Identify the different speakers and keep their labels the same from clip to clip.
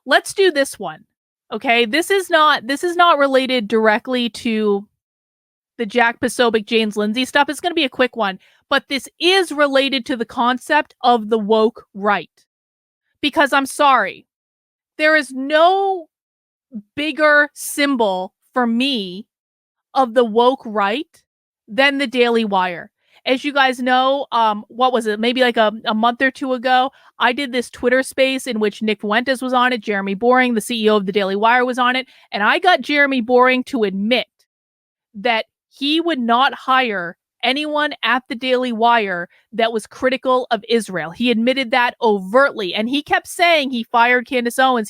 Speaker 1: let's do this one. Okay, this is not related directly to the Jack Posobiec, James Lindsay stuff. It's going to be a quick one, but this is related to the concept of the woke right. Because I'm sorry, there is no bigger symbol for me of the woke right than the Daily Wire. As you guys know, what was it? Maybe like a month or two ago, I did this Twitter space in which Nick Fuentes was on it. Jeremy Boring, the CEO of the Daily Wire, was on it. And I got Jeremy Boring to admit that he would not hire anyone at the Daily Wire that was critical of Israel. He admitted that overtly. And he kept saying he fired Candace Owens.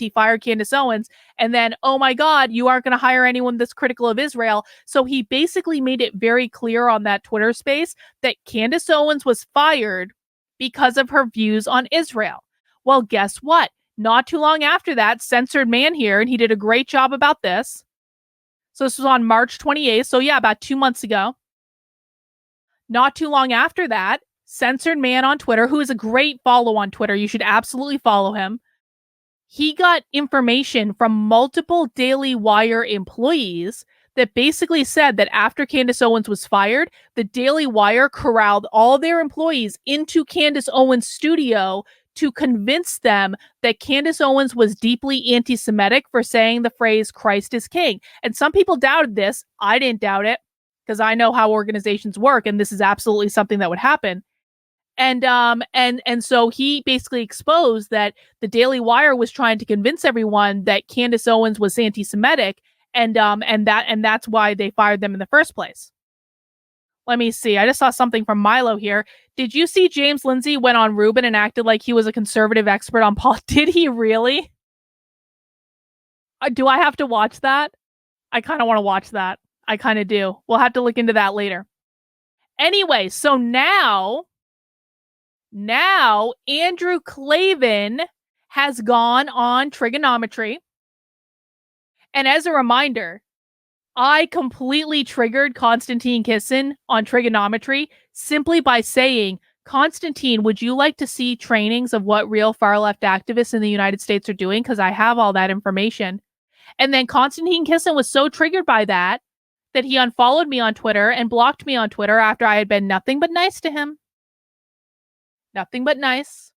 Speaker 1: And then, oh my God, you aren't going to hire anyone that's critical of Israel. So he basically made it very clear on that Twitter space that Candace Owens was fired because of her views on Israel. Well, guess what? Not too long after that, Censored Man here, and he did a great job about this. So this was on March 28th. So yeah, about 2 months ago. Not too long after that, Censored Man on Twitter, who is a great follow on Twitter, you should absolutely follow him. He got information from multiple Daily Wire employees that basically said that after Candace Owens was fired, the Daily Wire corralled all their employees into Candace Owens' studio to convince them that Candace Owens was deeply anti-Semitic for saying the phrase "Christ is King." And some people doubted this. I didn't doubt it, because I know how organizations work, and this is absolutely something that would happen. And so he basically exposed that the Daily Wire was trying to convince everyone that Candace Owens was anti-Semitic, and that's why they fired them in the first place. Let me see. I just saw something from Milo here. Did you see James Lindsay went on Rubin and acted like he was a conservative expert on Paul? Did he really? Do I have to watch that? I kind of want to watch that. I kind of do. We'll have to look into that later. Anyway, so now Andrew Klavan has gone on Trigonometry. And as a reminder, I completely triggered Konstantin Kisin on Trigonometry simply by saying, Konstantin, would you like to see trainings of what real far-left activists in the United States are doing? Because I have all that information. And then Konstantin Kisin was so triggered by that he unfollowed me on Twitter and blocked me on Twitter after I had been nothing but nice to him. Nothing but nice.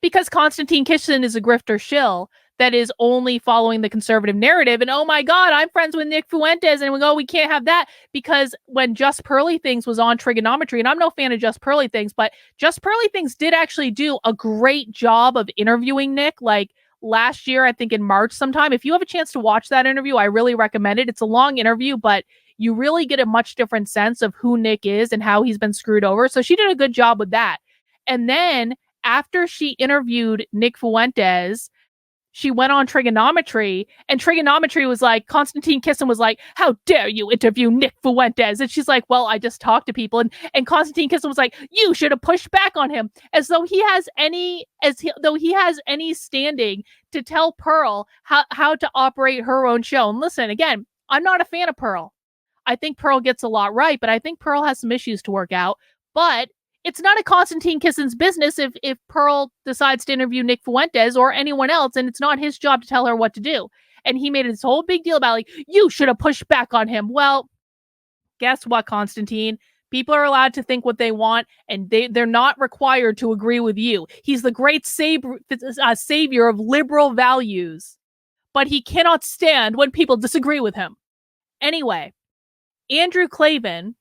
Speaker 1: Because Konstantin Kisin is a grifter shill that is only following the conservative narrative. And oh my God, I'm friends with Nick Fuentes, and we go, we can't have that. Because when Just Pearly Things was on Trigonometry, and I'm no fan of Just Pearly Things, but Just Pearly Things did actually do a great job of interviewing Nick, like last year, I think in March sometime. If you have a chance to watch that interview, I really recommend it. It's a long interview, but you really get a much different sense of who Nick is and how he's been screwed over. So she did a good job with that. And then after she interviewed Nick Fuentes, she went on Trigonometry, and Trigonometry was like, Konstantin Kisin was like, how dare you interview Nick Fuentes? And she's like, well, I just talked to people. And Konstantin Kisin was like, you should have pushed back on him, as though he has any standing to tell Pearl how to operate her own show. And listen, again, I'm not a fan of Pearl. I think Pearl gets a lot right, but I think Pearl has some issues to work out. But it's not a Konstantin Kisin's business if Pearl decides to interview Nick Fuentes or anyone else, and it's not his job to tell her what to do. And he made this whole big deal about, like, you should have pushed back on him. Well, guess what, Konstantin? People are allowed to think what they want, and they're not required to agree with you. He's the great savior of liberal values, but he cannot stand when people disagree with him. Anyway, Andrew Klavan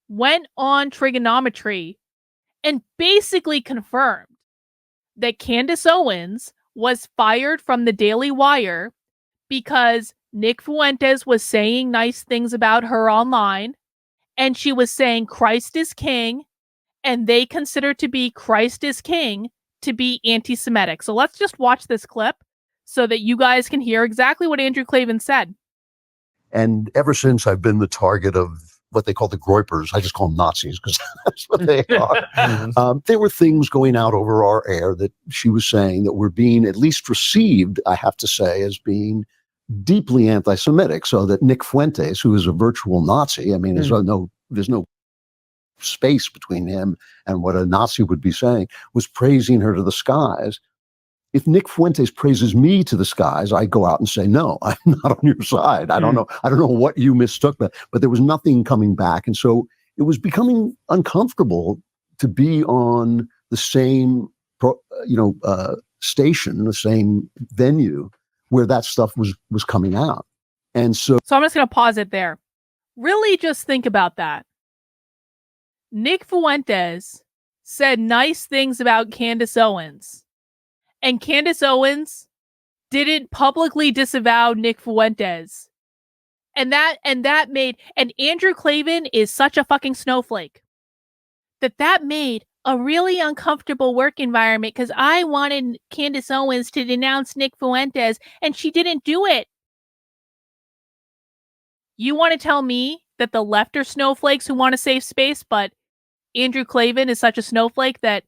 Speaker 1: went on Trigonometry and basically confirmed that Candace Owens was fired from the Daily Wire because Nick Fuentes was saying nice things about her online, and she was saying Christ is King, and they consider to be Christ is King to be anti-Semitic. So let's just watch this clip so that you guys can hear exactly what Andrew Klavan said.
Speaker 2: And ever since, I've been the target of what they call the Groypers. I just call them Nazis because that's what they are. There were things going out over our air that she was saying that were being at least received, I have to say, as being deeply anti-Semitic. So that Nick Fuentes, who is a virtual Nazi, I mean, there's no space between him and what a Nazi would be saying, was praising her to the skies. if Nick Fuentes praises me to the skies, I go out and say, no, I'm not on your side. I don't know. I don't know what you mistook, but there was nothing coming back. And so it was becoming uncomfortable to be on the same, station, the same venue where that stuff was coming out. And so
Speaker 1: I'm just going to pause it there. Really just think about that. Nick Fuentes said nice things about Candace Owens. And Candace Owens didn't publicly disavow Nick Fuentes. And Andrew Klavan is such a fucking snowflake that made a really uncomfortable work environment because I wanted Candace Owens to denounce Nick Fuentes and she didn't do it. You want to tell me that the left are snowflakes who want a safe space, but Andrew Klavan is such a snowflake that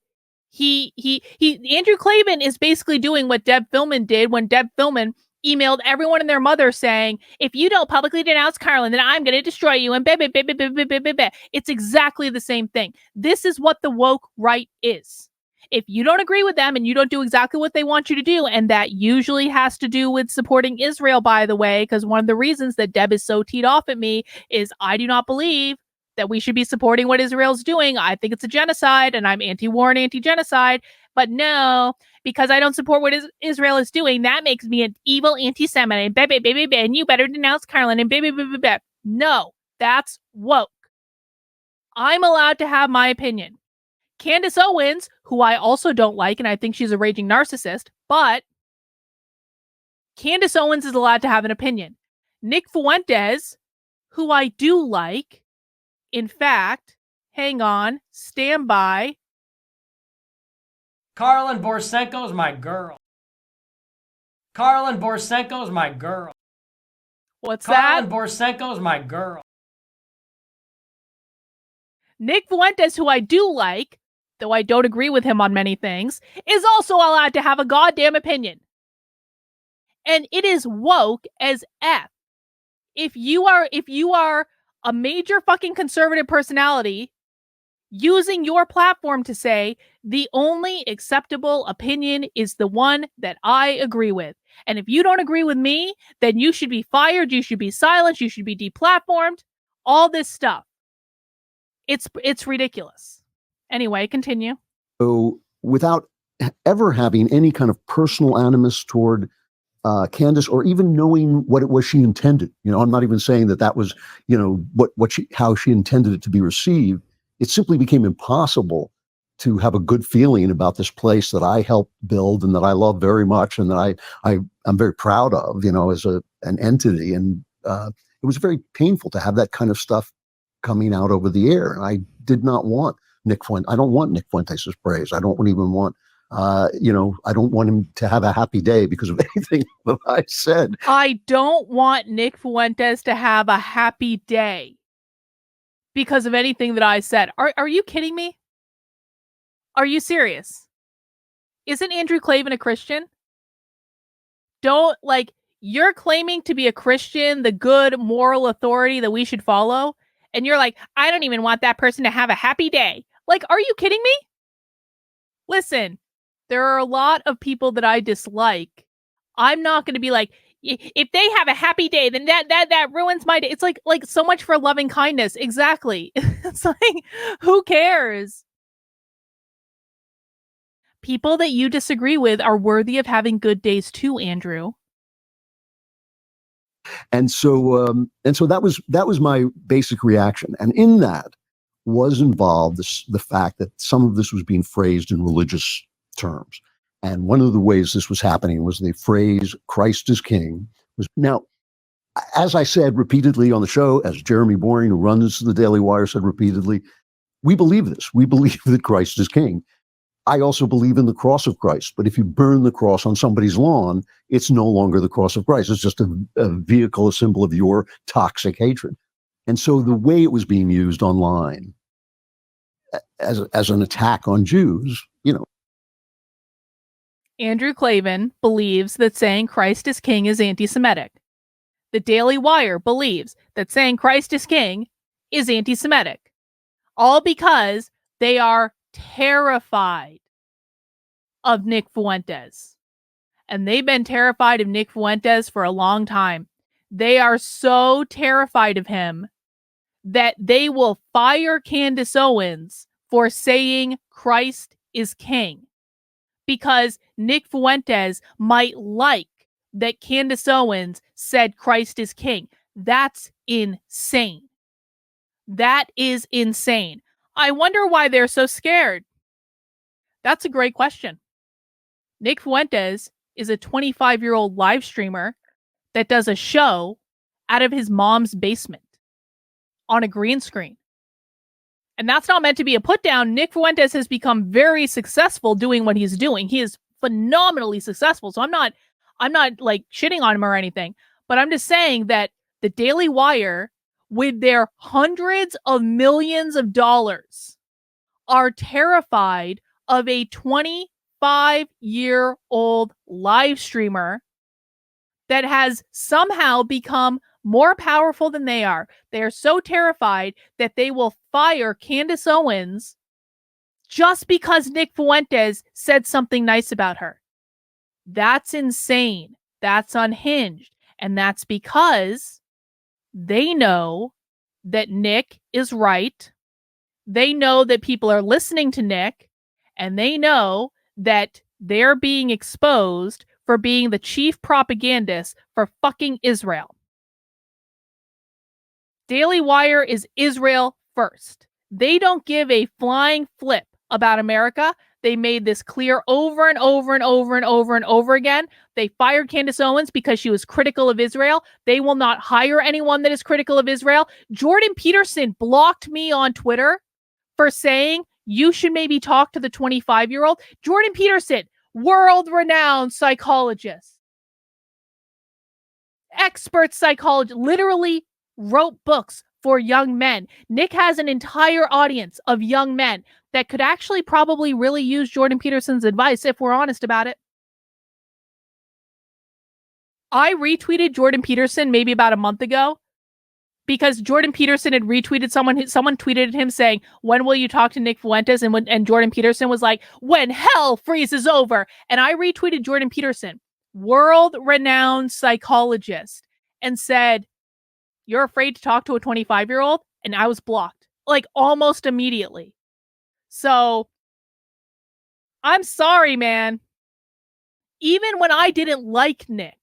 Speaker 1: Andrew Klavan is basically doing what Deb Philman did when Deb Philman emailed everyone and their mother saying, if you don't publicly denounce Carlin, then I'm going to destroy you. And it's exactly the same thing. This is what the woke right is. If you don't agree with them and you don't do exactly what they want you to do, and that usually has to do with supporting Israel, by the way, because one of the reasons that Deb is so teed off at me is I do not believe that we should be supporting what Israel's doing. I think it's a genocide and I'm anti-war and anti-genocide. But no, because I don't support what Israel is doing, that makes me an evil anti-Semite. And you better denounce Carlin. And no, that's woke. I'm allowed to have my opinion. Candace Owens, who I also don't like, and I think she's a raging narcissist, but Candace Owens is allowed to have an opinion. Nick Fuentes, who I do like, in fact, hang on, stand by.
Speaker 3: Carlin Borsenko's my girl. Carlin Borsenko's my girl.
Speaker 1: What's
Speaker 3: Carlin
Speaker 1: that?
Speaker 3: Borsenko's my girl.
Speaker 1: Nick Fuentes, who I do like, though I don't agree with him on many things, is also allowed to have a goddamn opinion. And it is woke as F. If you are a major fucking conservative personality using your platform to say the only acceptable opinion is the one that I agree with. And if you don't agree with me, then you should be fired, you should be silenced, you should be deplatformed, all this stuff. It's ridiculous. Anyway, continue.
Speaker 2: So without ever having any kind of personal animus toward Candace, or even knowing what it was she intended, I'm not even saying that was, how she intended it to be received. It simply became impossible to have a good feeling about this place that I helped build and that I love very much and that I'm very proud of, as an entity. And it was very painful to have that kind of stuff coming out over the air. And I did not want Nick Fuentes. I don't want Nick Fuentes' praise. I don't even want, I don't want him to have a happy day because of anything that I said.
Speaker 1: I don't want Nick Fuentes to have a happy day because of anything that I said. Are you kidding me? Are you serious? Isn't Andrew Klavan a Christian? You're claiming to be a Christian, the good moral authority that we should follow. And you're like, I don't even want that person to have a happy day. Are you kidding me? Listen, there are a lot of people that I dislike. I'm not going to be like, if they have a happy day, then that ruins my day. It's like so much for loving kindness. Exactly. It's like, who cares? People that you disagree with are worthy of having good days too, Andrew.
Speaker 2: And so that was my basic reaction. And in that was involved the fact that some of this was being phrased in religious terms. And one of the ways this was happening was the phrase "Christ is King." Now, as I said repeatedly on the show, as Jeremy Boring, who runs the Daily Wire, said repeatedly, we believe this. We believe that Christ is King. I also believe in the cross of Christ, but if you burn the cross on somebody's lawn, it's no longer the cross of Christ. It's just a vehicle, a symbol of your toxic hatred. And so the way it was being used online as an attack on Jews,
Speaker 1: Andrew Klavan believes that saying Christ is King is anti-Semitic. The Daily Wire believes that saying Christ is King is anti-Semitic. All because they are terrified of Nick Fuentes. and they've been terrified of Nick Fuentes for a long time. They are so terrified of him that they will fire Candace Owens for saying Christ is king, because Nick Fuentes might like that Candace Owens said Christ is king. That's insane. That is insane. I wonder why they're so scared. That's a great question. Nick Fuentes is a 25-year-old live streamer that does a show out of his mom's basement on a green screen. And that's not meant to be a put down. Nick Fuentes has become very successful doing what he's doing. He is phenomenally successful. So I'm not like shitting on him or anything, but I'm just saying that the Daily Wire, with their hundreds of millions of dollars, are terrified of a 25-year-old live streamer that has somehow become more powerful than they are. They are so terrified that they will fire Candace Owens just because Nick Fuentes said something nice about her. That's insane. That's unhinged. And that's because they know that Nick is right. They know that people are listening to Nick, and they know that they're being exposed for being the chief propagandist for fucking Israel. Daily Wire is Israel first. They don't give a flying flip about America. They made this clear over and over and over and over and over again. They fired Candace Owens because she was critical of Israel. They will not hire anyone that is critical of Israel. Jordan Peterson blocked me on Twitter for saying you should maybe talk to the 25-year-old. Jordan Peterson, world-renowned psychologist, expert psychologist, literally wrote books for young men. Nick has an entire audience of young men that could actually probably really use Jordan Peterson's advice if we're honest about it. I retweeted Jordan Peterson maybe about a month ago because Jordan Peterson had retweeted someone tweeted at him saying, "When will you talk to Nick Fuentes?" And Jordan Peterson was like, "When hell freezes over." And I retweeted Jordan Peterson, world-renowned psychologist, and said, "You're afraid to talk to a 25-year-old?" And I was blocked, like almost immediately. So I'm sorry, man. Even when I didn't like Nick,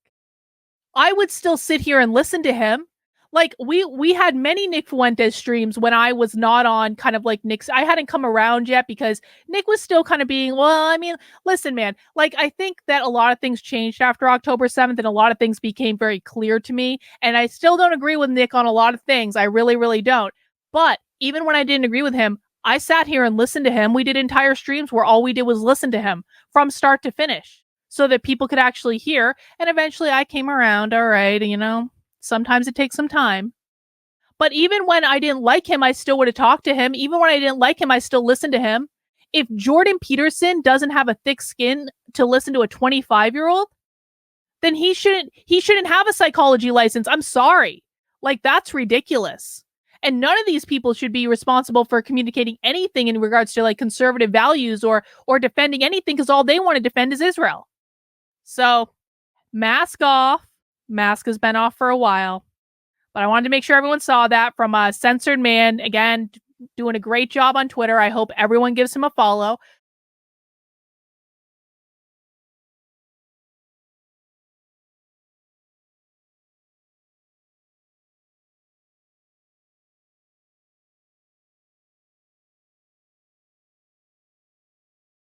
Speaker 1: I would still sit here and listen to him. Like we had many Nick Fuentes streams when I was not on kind of like Nick's. I hadn't come around yet because Nick was still kind of being, well, I mean, listen, man, like I think that a lot of things changed after October 7th and a lot of things became very clear to me. And I still don't agree with Nick on a lot of things. I really, really don't. But even when I didn't agree with him, I sat here and listened to him. We did entire streams where all we did was listen to him from start to finish so that people could actually hear. And eventually I came around. All right, you know. Sometimes it takes some time. But even when I didn't like him, I still would have talked to him. Even when I didn't like him, I still listened to him. If Jordan Peterson doesn't have a thick skin to listen to a 25-year-old, then he shouldn't have a psychology license. I'm sorry. Like, that's ridiculous. And none of these people should be responsible for communicating anything in regards to like conservative values or defending anything, because all they want to defend is Israel. So, mask off. Mask has been off for a while, but I wanted to make sure everyone saw that from a censored man. Again, doing a great job on Twitter. I hope everyone gives him a follow.